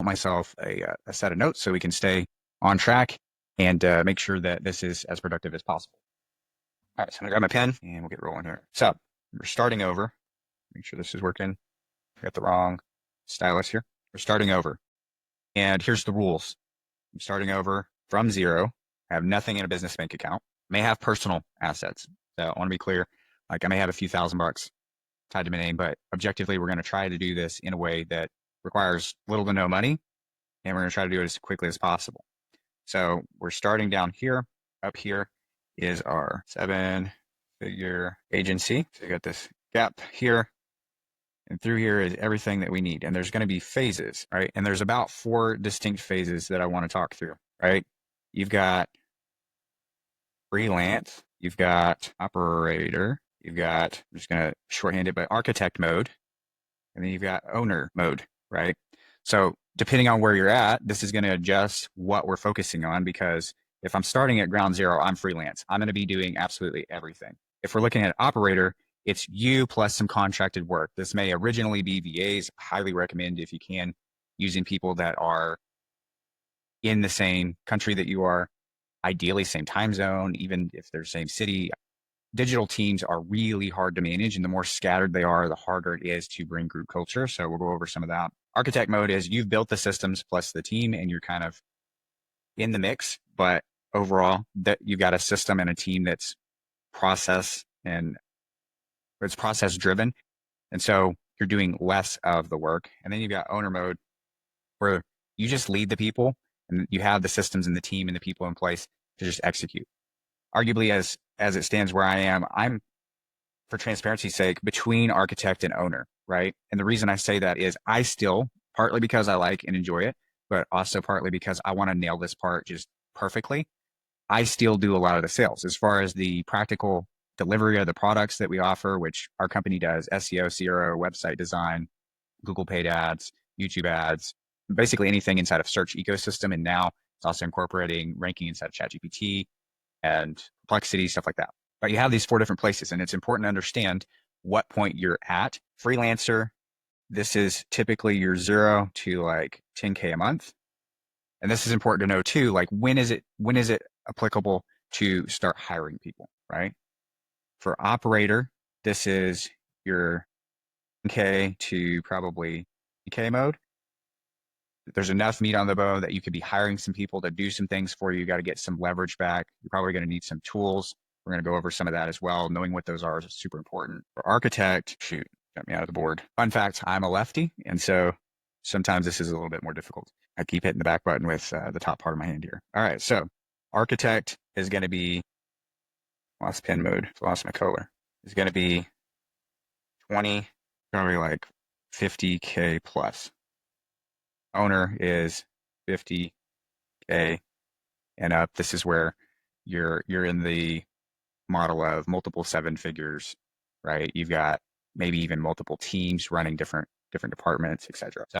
myself a set of notes so we can stay on track and make sure that this is as productive as possible. All right, so I'm gonna grab my pen and we'll get rolling here. So we're starting over. Make sure this is working. I got the wrong stylus here. We're starting over. And here's the rules. I'm starting over from zero. I have nothing in a business bank account. May have personal assets. So I want to be clear. Like I may have a few $1,000 tied to my name, but objectively, we're going to try to do this in a way that requires little to no money. And we're going to try to do it as quickly as possible. So we're starting down here. Up here is our 7-figure agency. So you got this gap here. And through here is everything that we need. And there's going to be phases, right? And there's about 4 distinct phases that I want to talk through, right? You've got freelance, you've got operator, you've got, I'm just going to shorthand it, but architect mode, and then you've got owner mode, right? So depending on where you're at, this is going to adjust what we're focusing on, because if I'm starting at ground zero, I'm freelance. I'm going to be doing absolutely everything. If we're looking at operator, it's you plus some contracted work. This may originally be VAs. Highly recommend, if you can, using people that are in the same country that you are, ideally same time zone, even if they're same city. Digital teams are really hard to manage, and the more scattered they are, the harder it is to bring group culture. So we'll go over some of that. Architect mode is you've built the systems plus the team, and you're kind of in the mix, but overall that you've got a system and a team that's process and it's process driven. And so you're doing less of the work. And then you've got owner mode where you just lead the people and you have the systems and the team and the people in place to just execute. Arguably, as it stands where I am, I'm, for transparency's sake, between architect and owner, right? And the reason I say that is I still, partly because I like and enjoy it, but also partly because I want to nail this part just perfectly. I still do a lot of the sales as far as the practical delivery of the products that we offer, which our company does: SEO, CRO, website design, Google paid ads, YouTube ads, basically anything inside of search ecosystem. And now it's also incorporating ranking inside of ChatGPT and Perplexity, stuff like that. But you have these 4 different places, and it's important to understand what point you're at. Freelancer, this is typically your 0 to like 10K a month. And this is important to know too, like when is it applicable to start hiring people, right? For operator, this is your K to probably K mode. There's enough meat on the bone that you could be hiring some people to do some things for you. You got to get some leverage back. You're probably going to need some tools. We're going to go over some of that as well. Knowing what those are is super important. For architect, shoot, got me out of the board. Fun fact, I'm a lefty. And so sometimes this is a little bit more difficult. I keep hitting the back button with the top part of my hand here. All right, so architect is going to be, lost pen mode, lost my color, is going to be 20, probably like 50K plus. Owner is 50K and up. This is where you're in the model of multiple 7 figures, right? You've got maybe even multiple teams running different departments, etc.